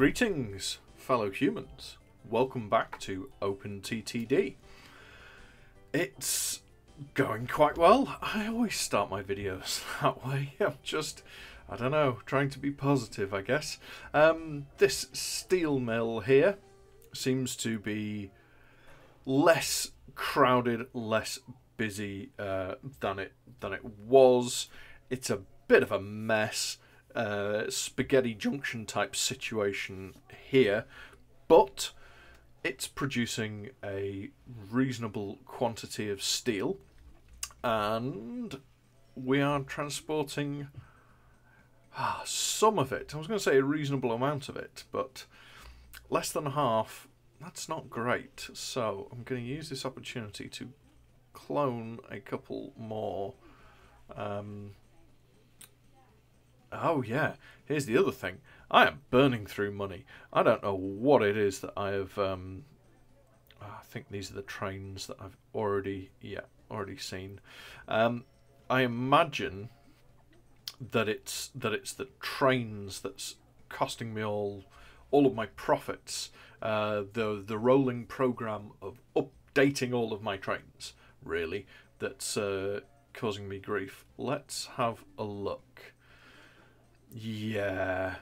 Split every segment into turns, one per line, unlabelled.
Greetings, fellow humans. Welcome back to OpenTTD. It's going quite well. I always start my videos that way. I don't know, trying to be positive, I guess. This steel mill here seems to be less crowded, less busy than it was. It's a bit of a mess. Spaghetti junction type situation here, but it's producing a reasonable quantity of steel, and we are transporting some of it. I was going to say a reasonable amount of it, but less than half. That's not great. So I'm going to use this opportunity to clone a couple more. Oh yeah, here's the other thing. I am burning through money. I don't know what it is that I have... I think these are the trains that I've already seen. I imagine that it's the trains that's costing me all of my profits. The rolling program of updating all of my trains, really, that's causing me grief. Let's have a look. Yeah,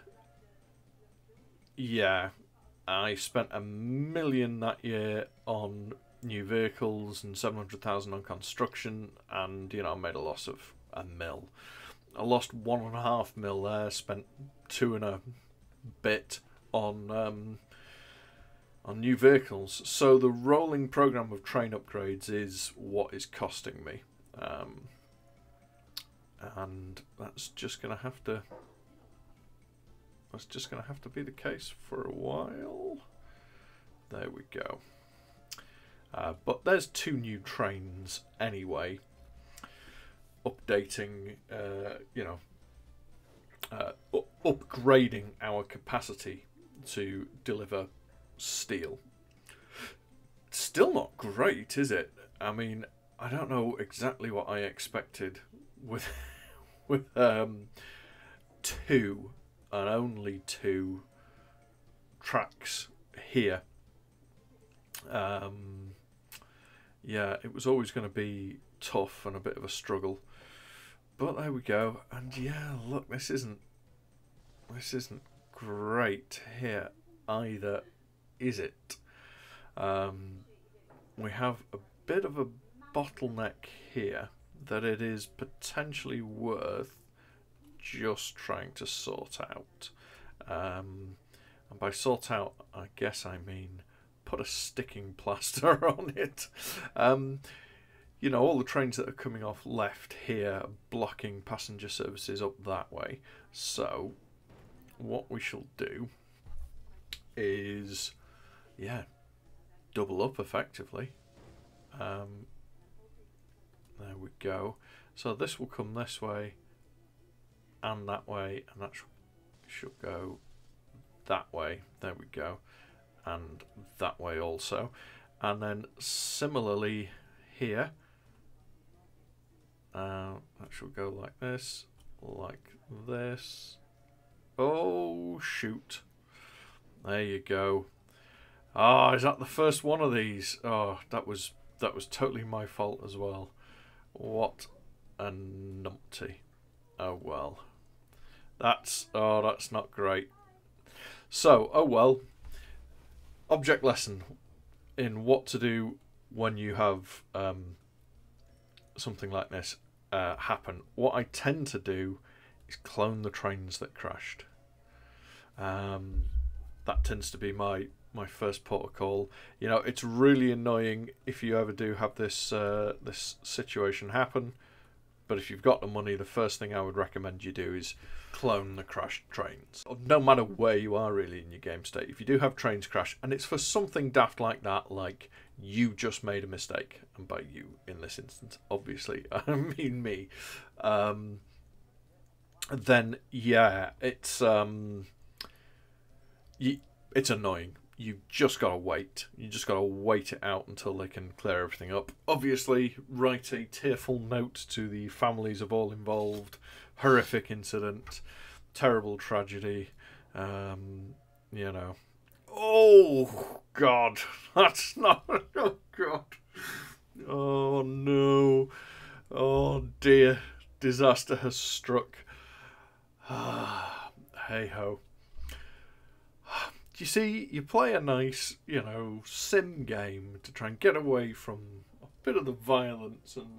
I spent $1 million that year on new vehicles and 700,000 on construction, and I made a loss of $1 million. I lost $1.5 million there, spent 2 and a bit on new vehicles. So the rolling program of train upgrades is what is costing me, and that's just gonna have to. That's just going to have to be the case for a while. There we go. But there's 2 new trains anyway. Updating, upgrading our capacity to deliver steel. Still not great, is it? I mean, I don't know exactly what I expected with 2. And only 2 tracks here. Yeah, it was always going to be tough and a bit of a struggle, but there we go. And yeah, look, this isn't great here either, is it? We have a bit of a bottleneck here that it is potentially worth just trying to sort out, and by sort out I guess I mean put a sticking plaster on it. All the trains that are coming off left here are blocking passenger services up that way, so what we shall do is double up effectively. There we go. So this will come this way and that way, and that should go that way. There we go. And that way also. And then similarly here, that should go like this, like this. Oh shoot, there you go. Is that the first one of these? That was totally my fault as well. What a numpty. Oh well. That's not great. So, oh well. Object lesson in what to do when you have something like this happen. What I tend to do is clone the trains that crashed. That tends to be my first port of call. It's really annoying if you ever do have this this situation happen. But if you've got the money, the first thing I would recommend you do is clone the crashed trains. No matter where you are really in your game state, if you do have trains crash, and it's for something daft like that, like you just made a mistake, and by you in this instance, obviously, I mean me, then yeah, it's annoying. You've just got to wait. You just got to wait it out until they can clear everything up. Obviously, write a tearful note to the families of all involved. Horrific incident. Terrible tragedy. you know. Oh, God. That's not... Oh, God. Oh, no. Oh, dear. Disaster has struck. Hey-ho. You see, you play a nice, you know, sim game to try and get away from a bit of the violence and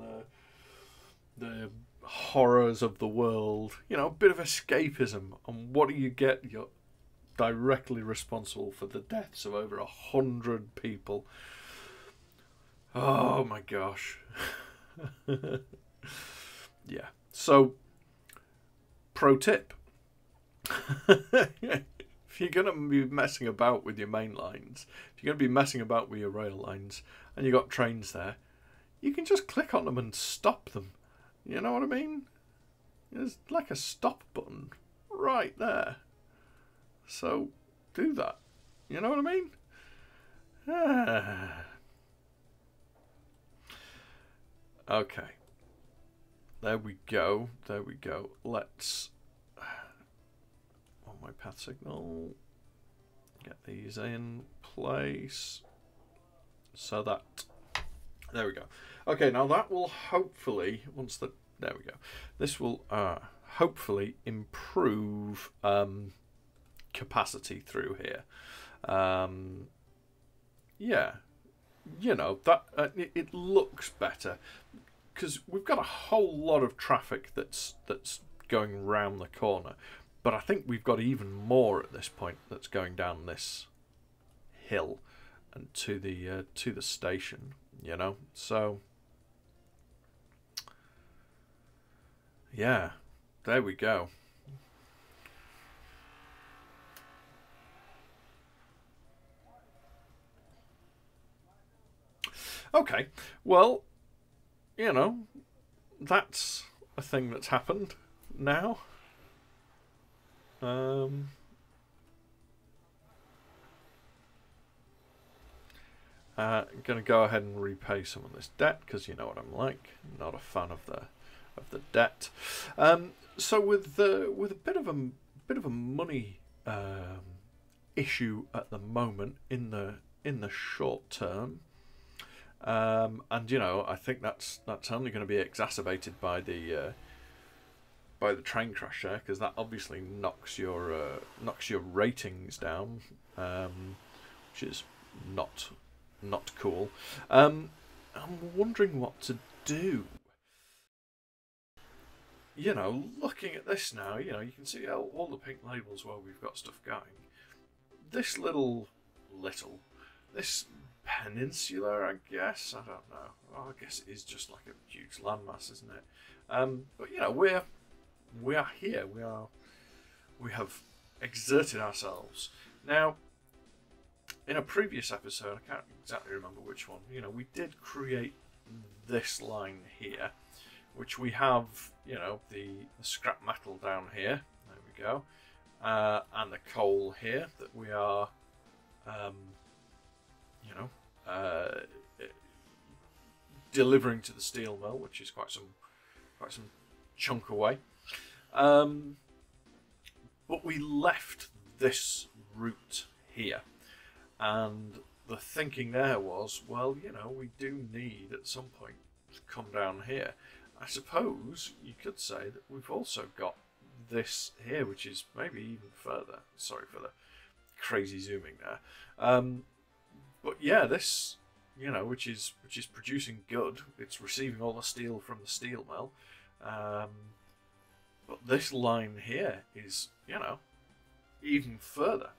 the horrors of the world. You know, a bit of escapism. And what do you get? You're directly responsible for the deaths of over 100 people. Oh my gosh. Yeah. So, pro tip. If you're going to be messing about with your main lines, if you're going to be messing about with your rail lines, and you've got trains there, you can just click on them and stop them. You know what I mean? There's like a stop button right there. So, do that. You know what I mean? Okay. There we go. There we go. Let's... on my path signal, get these in place so that there we go. Okay, now that will hopefully, once the there we go, this will hopefully improve capacity through here. Yeah, you know, that it looks better because we've got a whole lot of traffic that's going round the corner. But I think we've got even more at this point that's going down this hill and to the station, you know. So yeah, there we go. Okay, well, you know, that's a thing that's happened now. I'm gonna go ahead and repay some of this debt because you know what I'm like. Not a fan of the debt. So with a bit of a money issue at the moment in the short term, and you know I think that's only going to be exacerbated by the train crash there, because that obviously knocks your ratings down, which is not cool. I'm wondering what to do. You know, looking at this now, you know, you can see all the pink labels where we've got stuff going. This this peninsula, I guess. I don't know. Well, I guess it is just like a huge landmass, isn't it? But you know, we are here. We have exerted ourselves. Now, in a previous episode, I can't exactly remember which one, you know, we did create this line here, which we have, you know, the scrap metal down here. There we go. And the coal here that we are, you know, delivering to the steel mill, which is quite some chunk away. But we left this route here, and the thinking there was, well, you know, we do need at some point to come down here. I suppose you could say that we've also got this here, which is maybe even further. Sorry for the crazy zooming there. But yeah, this, you know, which is producing good. It's receiving all the steel from the steel mill. But this line here is, you know, even further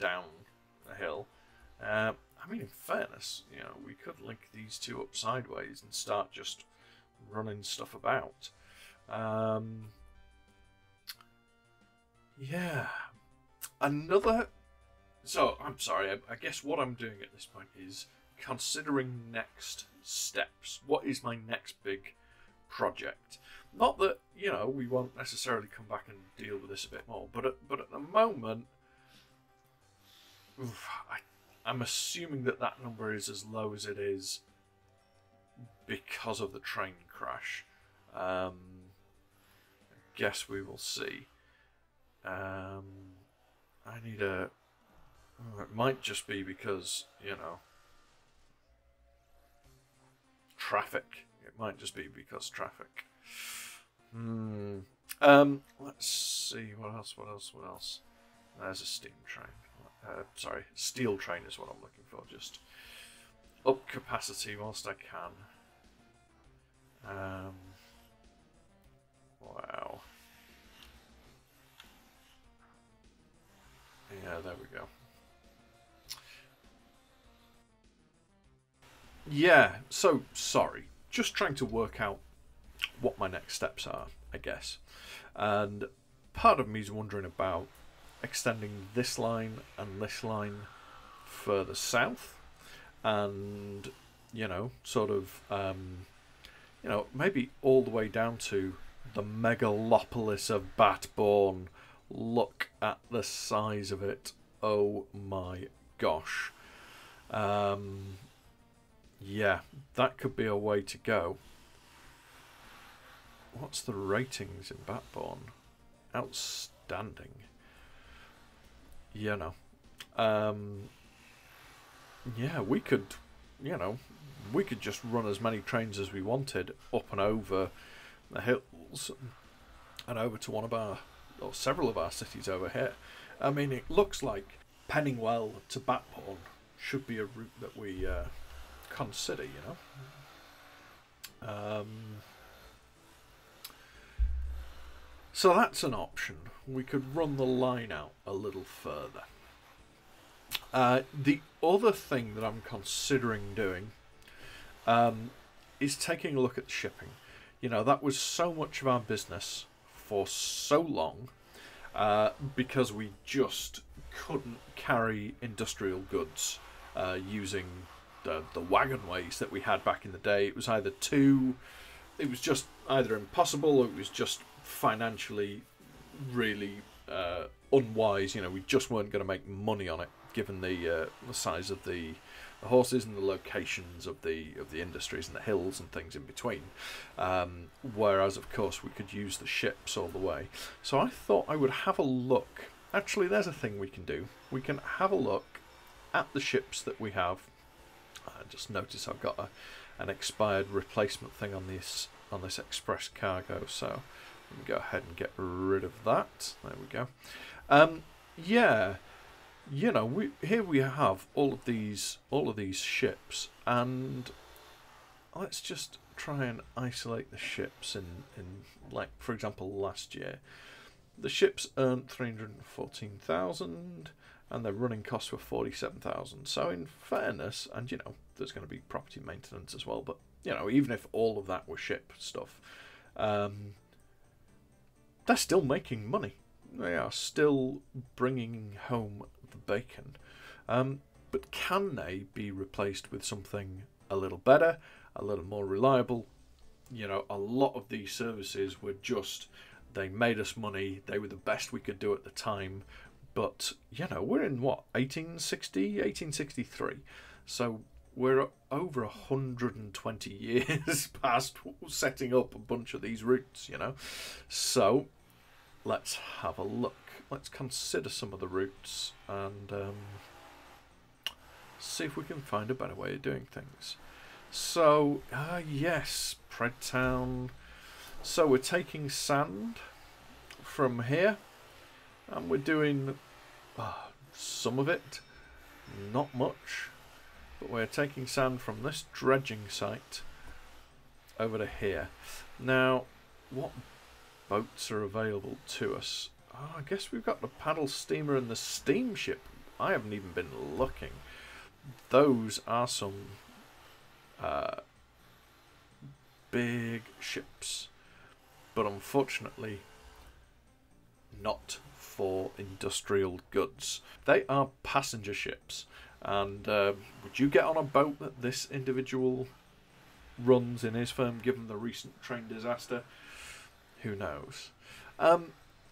down the hill. I mean, in fairness, you know, we could link these two up sideways and start just running stuff about. Yeah. So, I'm sorry, I guess what I'm doing at this point is considering next steps. What is my next big project? Not that, you know, we won't necessarily come back and deal with this a bit more, but at the moment, I'm assuming that number is as low as it is because of the train crash. I guess we will see. I need a... It might just be because, you know, traffic. It might just be because traffic. Let's see, what else? There's a steam train. Sorry, steel train is what I'm looking for. Just up capacity whilst I can. Wow. Yeah, there we go. Yeah, so sorry. Just trying to work out what my next steps are, I guess. And part of me is wondering about extending this line and this line further south. And, you know, sort of, you know, maybe all the way down to the megalopolis of Batbourne. Look at the size of it. Oh my gosh. Yeah, that could be a way to go. What's the ratings in Batbourne? Outstanding. You know. Yeah, we could, you know, we could just run as many trains as we wanted up and over the hills and over to one of our, or several of our cities over here. I mean, it looks like Pennywell to Batbourne should be a route that we consider, you know. So that's an option. We could run the line out a little further. The other thing that I'm considering doing is taking a look at shipping. You know, that was so much of our business for so long because we just couldn't carry industrial goods using the wagonways that we had back in the day. It was either it was just either impossible or it was just financially really unwise. You know, we just weren't going to make money on it, given the size of the horses and the locations of the industries and the hills and things in between. Whereas, of course, we could use the ships all the way. So I thought I would have a look. Actually, there's a thing we can do. We can have a look at the ships that we have. I just noticed I've got an expired replacement thing on this express cargo. So let me go ahead and get rid of that. There we go. Yeah. You know, here we have all of these ships, and let's just try and isolate the ships in like, for example, last year. The ships earned 314,000 and their running costs were 47,000. So in fairness, and you know, there's going to be property maintenance as well, but you know, even if all of that were ship stuff, they're still making money. They are still bringing home the bacon. But can they be replaced with something a little better, a little more reliable? You know, a lot of these services were just, they made us money, they were the best we could do at the time. But, you know, we're in what, 1863. So we're over 120 years past setting up a bunch of these routes, you know. So let's have a look. Let's consider some of the routes and see if we can find a better way of doing things. So, yes, Predtown. So we're taking sand from here and we're doing some of it, not much, but we're taking sand from this dredging site over to here. Now, what boats are available to us? I guess we've got the paddle steamer and the steamship. I haven't even been looking. Those are some big ships, but unfortunately not for industrial goods. They are passenger ships, and would you get on a boat that this individual runs in his firm given the recent train disaster? Who knows?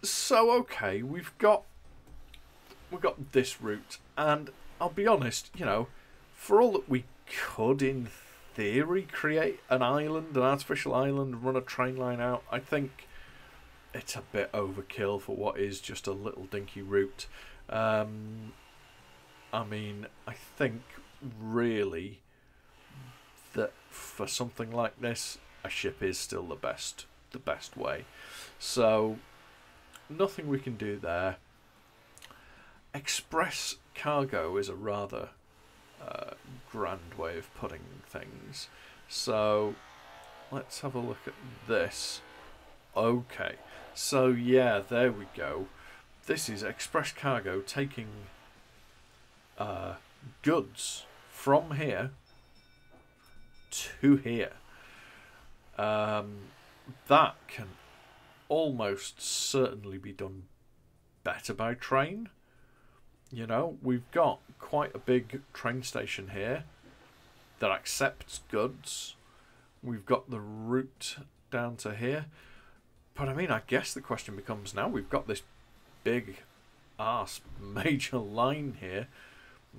So okay, we've got this route, and I'll be honest, you know, for all that we could in theory create an island, an artificial island, and run a train line out, I think it's a bit overkill for what is just a little dinky route. I mean, I think really that for something like this, a ship is still the best way. So nothing we can do there. Express cargo is a rather grand way of putting things. So let's have a look at this. Okay, so yeah, there we go. This is express cargo taking goods from here to here. That can almost certainly be done better by train. You know, we've got quite a big train station here that accepts goods. We've got the route down to here. But I mean, I guess the question becomes now we've got this big arse major line here.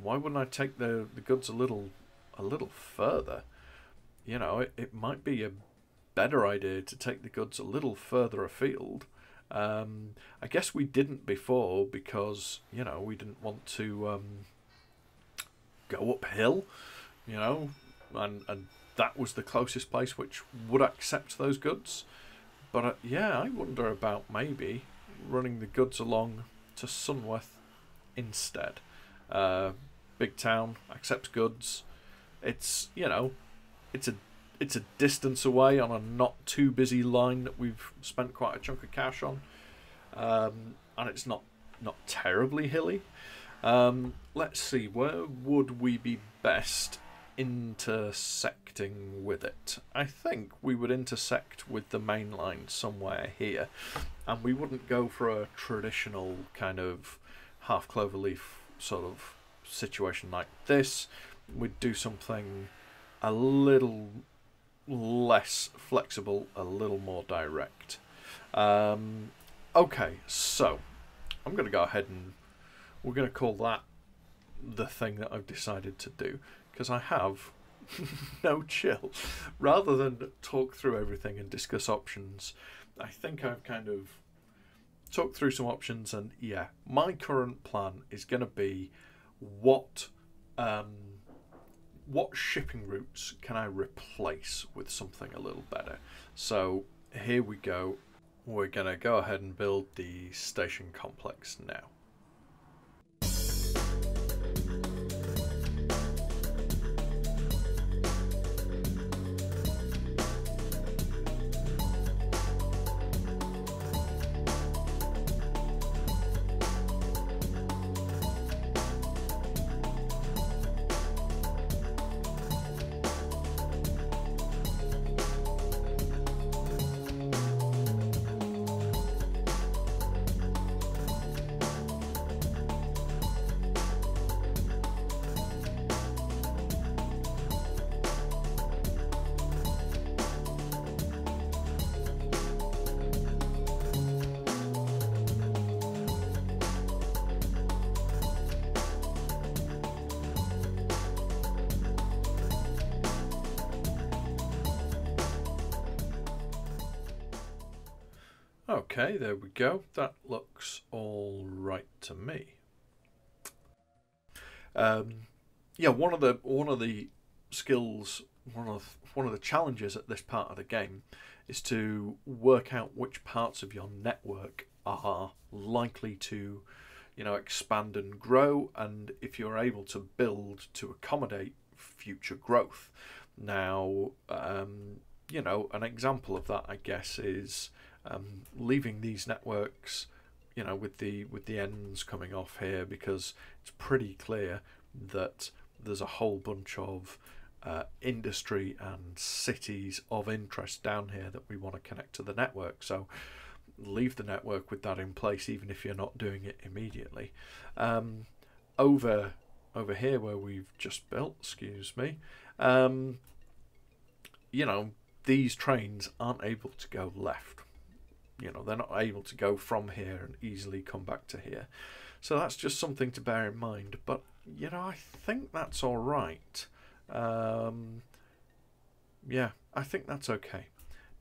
Why wouldn't I take the goods a little further? You know, it might be a better idea to take the goods a little further afield. I guess we didn't before because, you know, we didn't want to go uphill, you know, and that was the closest place which would accept those goods. But yeah, I wonder about maybe running the goods along to Sunworth instead. Big town, accepts goods. It's, you know, it's a distance away on a not too busy line that we've spent quite a chunk of cash on, and it's not terribly hilly. Let's see, where would we be best intersecting with it? I think we would intersect with the main line somewhere here, and we wouldn't go for a traditional kind of half cloverleaf sort of situation like this. We'd do something a little less flexible, a little more direct. Okay, so I'm going to go ahead and we're going to call that the thing that I've decided to do, because I have no chill. Rather than talk through everything and discuss options, I think I've kind of talked through some options, and yeah, my current plan is going to be what shipping routes can I replace with something a little better. So here we go. We're going to go ahead and build the station complex now. Okay, there we go. That looks all right to me. Yeah, one of the skills, one of the challenges at this part of the game is to work out which parts of your network are likely to, you know, expand and grow, and if you're able to build to accommodate future growth. Now, you know, an example of that, I guess, is leaving these networks, you know, with the ends coming off here, because it's pretty clear that there's a whole bunch of industry and cities of interest down here that we want to connect to the network. So leave the network with that in place, even if you're not doing it immediately. Over here where we've just built, excuse me, you know, these trains aren't able to go left. You know, they're not able to go from here and easily come back to here. So that's just something to bear in mind. But, you know, I think that's all right. Yeah, I think that's okay.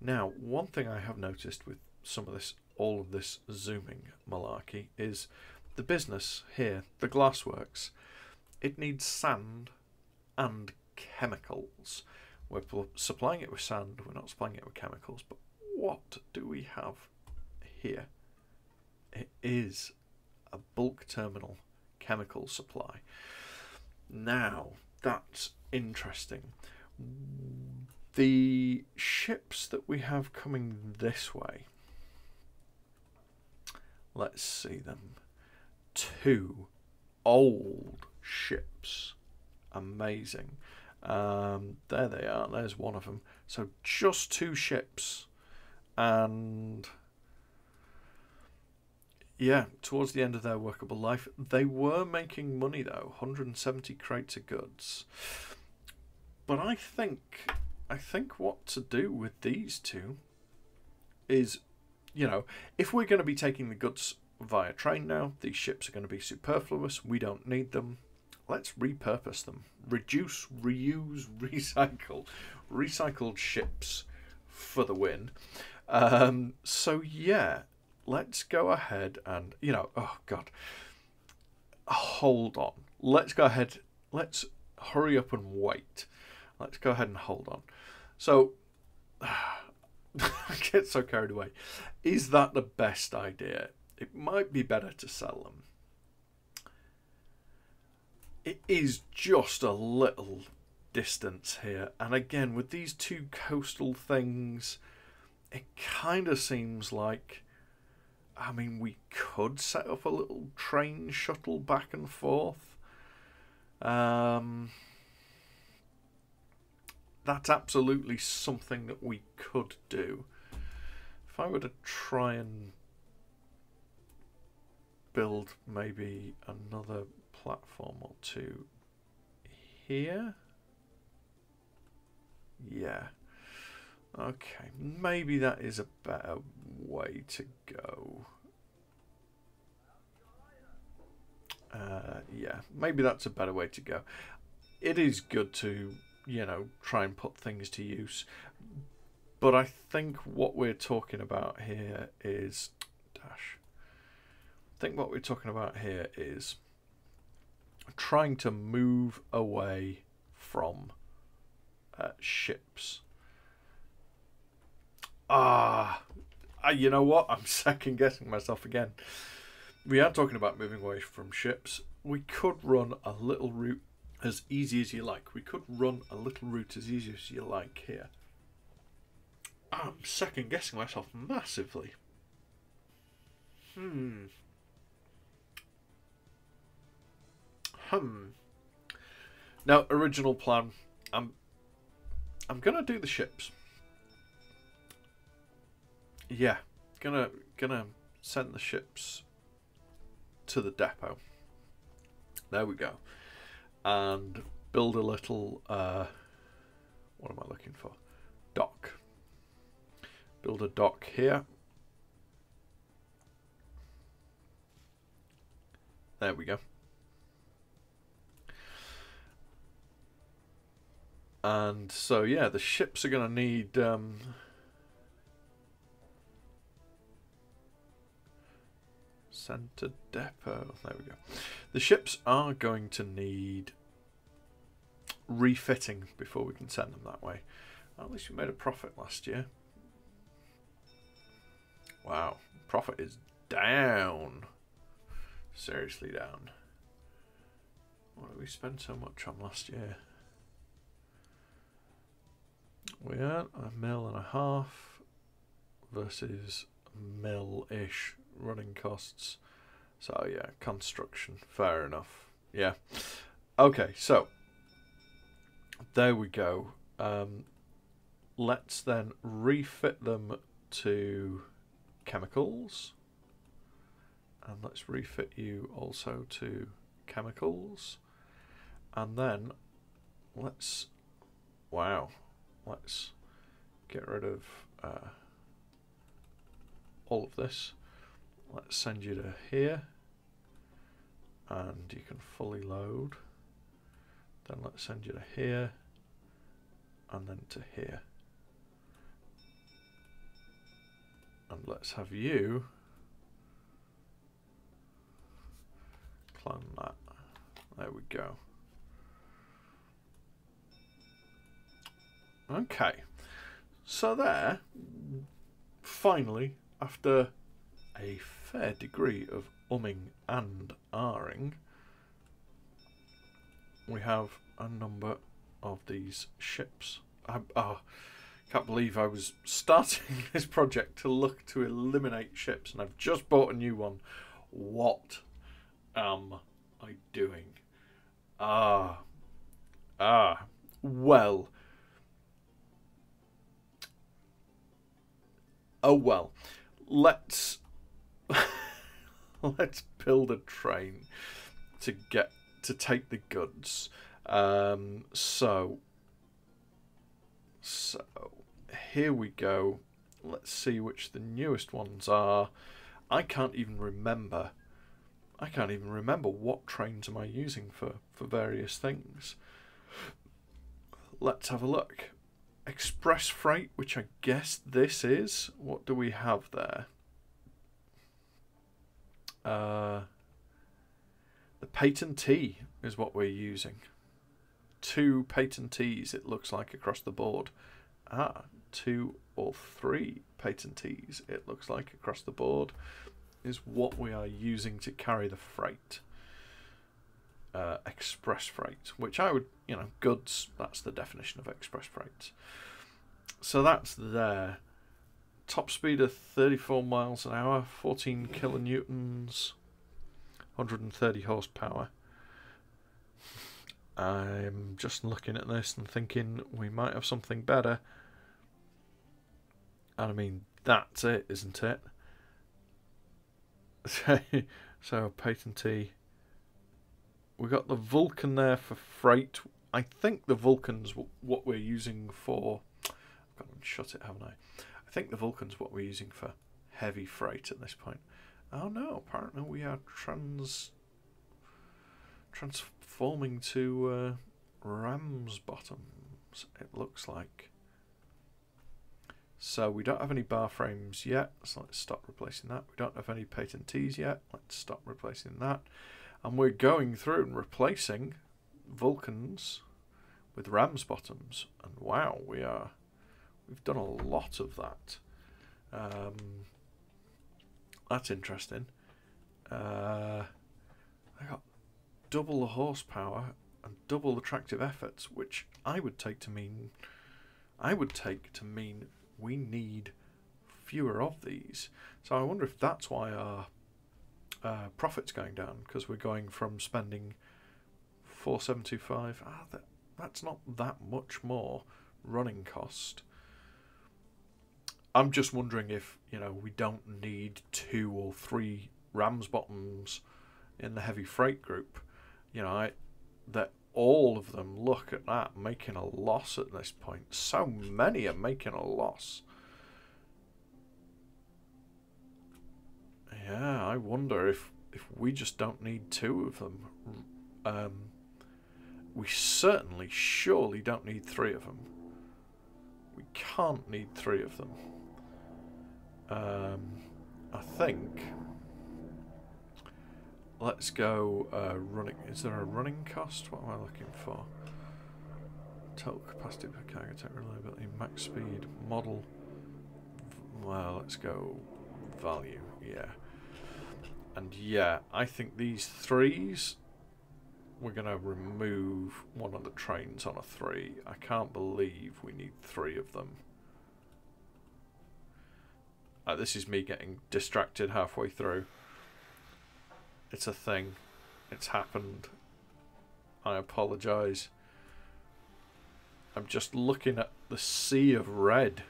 Now, one thing I have noticed with some of this, all of this zooming malarkey, is the business here, the glassworks, it needs sand and chemicals. We're supplying it with sand, we're not supplying it with chemicals, but what do we have here? It is a bulk terminal chemical supply. Now, that's interesting. The ships that we have coming this way, let's see them. 2 old ships. Amazing. There they are. There's one of them. So just 2 ships. And yeah, towards the end of their workable life. They were making money though. 170 crates of goods. But I think what to do with these 2 is, you know, if we're going to be taking the goods via train now, these ships are going to be superfluous. We don't need them. Let's repurpose them. Reduce, reuse, recycle. Recycled ships for the win. So yeah, let's go ahead and, you know, oh God, hold on. Let's go ahead. Let's hurry up and wait. Let's go ahead and hold on. So, I get so carried away. Is that the best idea? It might be better to sell them. It is just a little distance here. And again, with these 2 coastal things, it kind of seems like, I mean, we could set up a little train shuttle back and forth. That's absolutely something that we could do. If I were to try and build maybe another platform or 2 here. Yeah. Okay, maybe that is a better way to go. Yeah, maybe that's a better way to go. It is good to, you know, try and put things to use. But I think what we're talking about here is... I think what we're talking about here is trying to move away from ships. You know what? I'm second guessing myself again. We are talking about moving away from ships. We could run a little route as easy as you like. We could run a little route as easy as you like here. I'm second guessing myself massively. Now, original plan. I'm gonna do the ships. Yeah, gonna send the ships to the depot. There we go. And build a little what am I looking for? Dock. Build a dock here. There we go. And so yeah, the ships are gonna need center depot. There we go. The ships are going to need refitting before we can send them that way. At least we made a profit last year. Wow, profit is down. Seriously down. What did we spend so much on last year? We earned $1.5 million versus $1 million-ish running costs. So yeah, construction, fair enough. Yeah. Okay, so there we go. Let's then refit them to chemicals. And let's refit you also to chemicals. And then let's, wow, let's get rid of all of this. Let's send you to here. And you can fully load. Then let's send you to here. And then to here. And let's have you clone that. There we go. Okay, so there, finally, after a fair degree of umming and ahhing, we have a number of these ships. Can't believe I was starting this project to look to eliminate ships, and I've just bought a new one. What am I doing? Well. Oh well. Let's let's build a train to take the goods. So here we go. Let's see which the newest ones are. I can't even remember what trains am I using for various things. Let's have a look. Express freight, which I guess this is. What do we have there? The patentee is what we're using. 2 patentees, it looks like, across the board. 2 or 3 patentees, it looks like, across the board, is what we are using to carry the freight. Express freight, which I would, goods, that's the definition of express freight. So that's there. Top speed of 34 miles an hour, 14 kilonewtons, 130 horsepower. I'm just looking at this and thinking we might have something better. And I mean, that's it, isn't it? So patentee. We got the Vulcan there for freight. I think the Vulcan's what we're using for. I've got to shut it, haven't I? I think the Vulcan's what we're using for heavy freight at this point. Oh no! Apparently we are transforming to ram's bottoms. It looks like. So we don't have any bar frames yet. So let's stop replacing that. We don't have any patentees yet. Let's stop replacing that. And we're going through and replacing Vulcans with ram's bottoms. And wow, we've done a lot of that. That's interesting. I got double the horsepower and double the tractive efforts, which I would take to mean we need fewer of these. So I wonder if that's why our profit's going down, because we're going from spending 4,725. That's not that much more running cost. I'm just wondering if we don't need 2 or 3 ram's bottoms in the heavy freight group. That all of them, look at that, making a loss at this point. So many are making a loss. Yeah, I wonder if we just don't need 2 of them. We certainly, surely don't need 3 of them. We can't need 3 of them. I think. Let's go running. Is there a running cost? What am I looking for? Total capacity per cargo, total reliability, max speed, model. Well, let's go value. Yeah. And yeah, I think these 3s, we're going to remove one of the trains on a 3. I can't believe we need 3 of them. This is me getting distracted halfway through. It's a thing. It's happened. I apologise. I'm just looking at the sea of red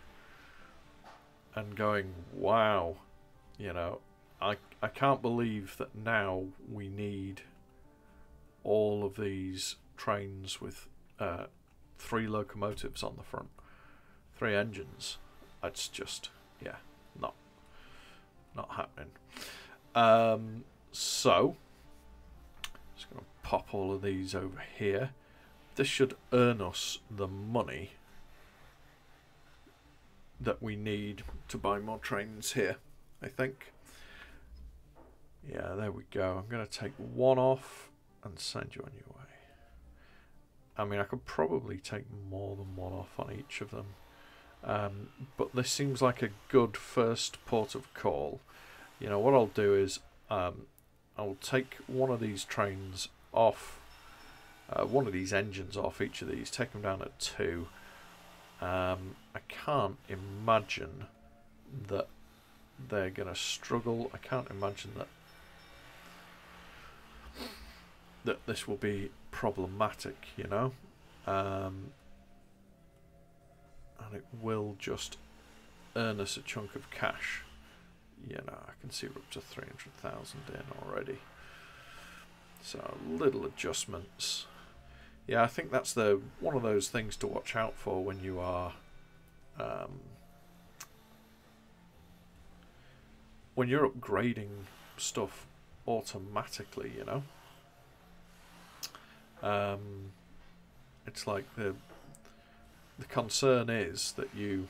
and going, wow. I can't believe that now we need all of these trains with 3 locomotives on the front. 3 engines. That's just, yeah, not happening. So, just going to pop all of these over here. This should earn us the money that we need to buy more trains here, I think. Yeah, there we go. I'm going to take one off and send you on your way. I mean, I could probably take more than one off on each of them. But this seems like a good first port of call. You know, what I'll do is I'll take one of these trains off, one of these engines off, each of these, take them down at 2. I can't imagine that they're going to struggle. I can't imagine that this will be problematic, you know. And it will just earn us a chunk of cash. You know, I can see we're up to 300,000 in already. So little adjustments. Yeah, I think that's one of those things to watch out for when you are when you're upgrading stuff automatically, you know. It's like the concern is that you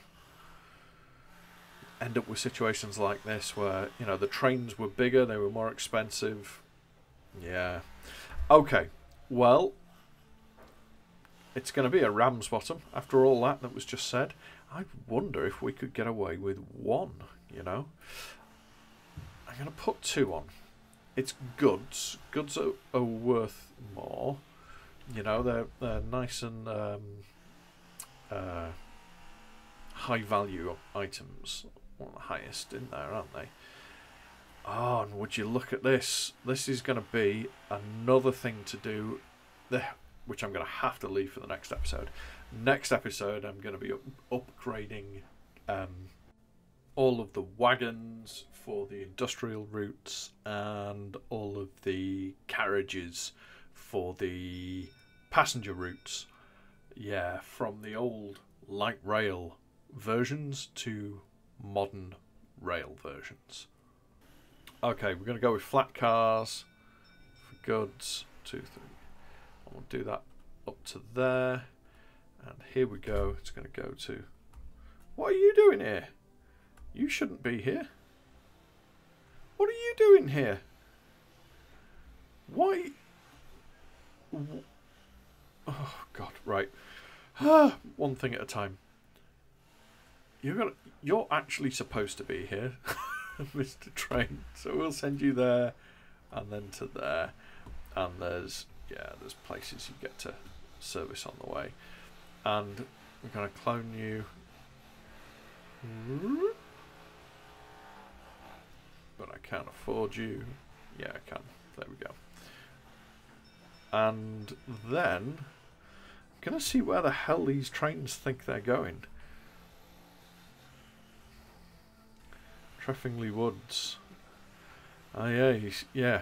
end up with situations like this where, you know, the trains were bigger, they were more expensive. Yeah. Okay, well, it's going to be a ram's bottom after all that was just said. I wonder if we could get away with 1, you know. I'm going to put 2 on. It's goods. Goods are worth more. You know, they're nice and high value items. One of the highest in there, aren't they? Oh, and would you look at this? This is going to be another thing to do, which I'm going to have to leave for the next episode. Next episode, I'm going to be upgrading all of the wagons for the industrial routes and all of the carriages for the passenger routes. Yeah, from the old light rail versions to modern rail versions. Okay, we're going to go with flat cars for goods. 2, 3. I'll do that up to there. And here we go. It's going to go to... What are you doing here? You shouldn't be here. What are you doing here? Why? Oh, God, right. One thing at a time. You're actually supposed to be here, Mr. Train. So we'll send you there, and then to there. And there's places you get to service on the way. And we're going to clone you. But I can't afford you. Yeah, I can. There we go. And then I'm going to see where the hell these trains think they're going. Treffingley Woods. Oh yeah, yeah.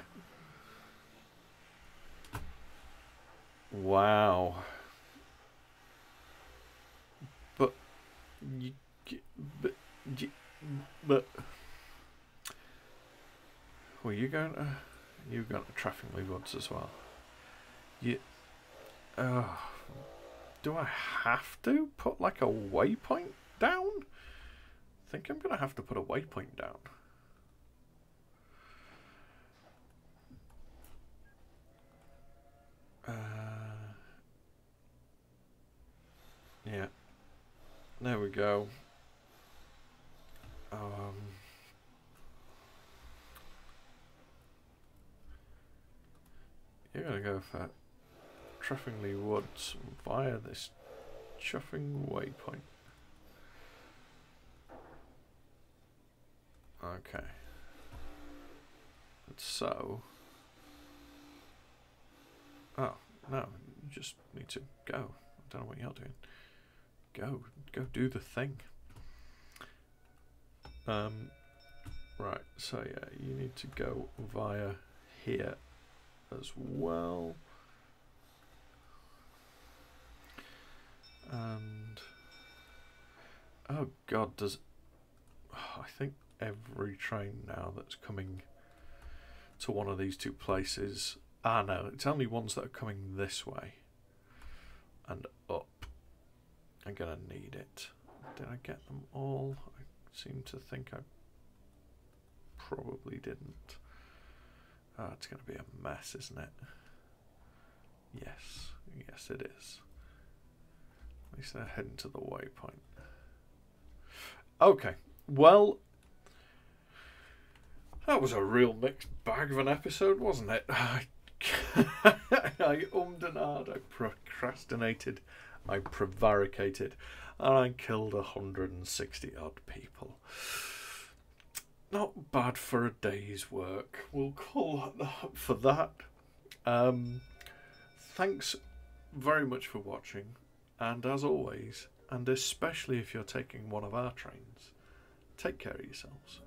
Wow. But well, you're going to Treffingley Woods as well. Do I have to put like a waypoint down? I think I'm going to have to put a waypoint down. Yeah. There we go. You're going to go for Treffingley Woods via this chuffing waypoint. Okay. So... Oh, no, you just need to go. I don't know what you're doing. Go do the thing. Right, so yeah, you need to go via here as well. And oh God, I think every train now that's coming to one of these 2 places. No, it's only ones that are coming this way and up. I'm gonna need it. Did I get them all? I seem to think I probably didn't. Oh, it's going to be a mess, isn't it? Yes. Yes, it is. At least they're heading to the waypoint. Okay. Well, that was a real mixed bag of an episode, wasn't it? I ummed and ahed, I procrastinated, I prevaricated, and I killed 160 odd people. Not bad for a day's work. We'll call that for that. Thanks very much for watching, and as always, and especially if you're taking one of our trains, take care of yourselves.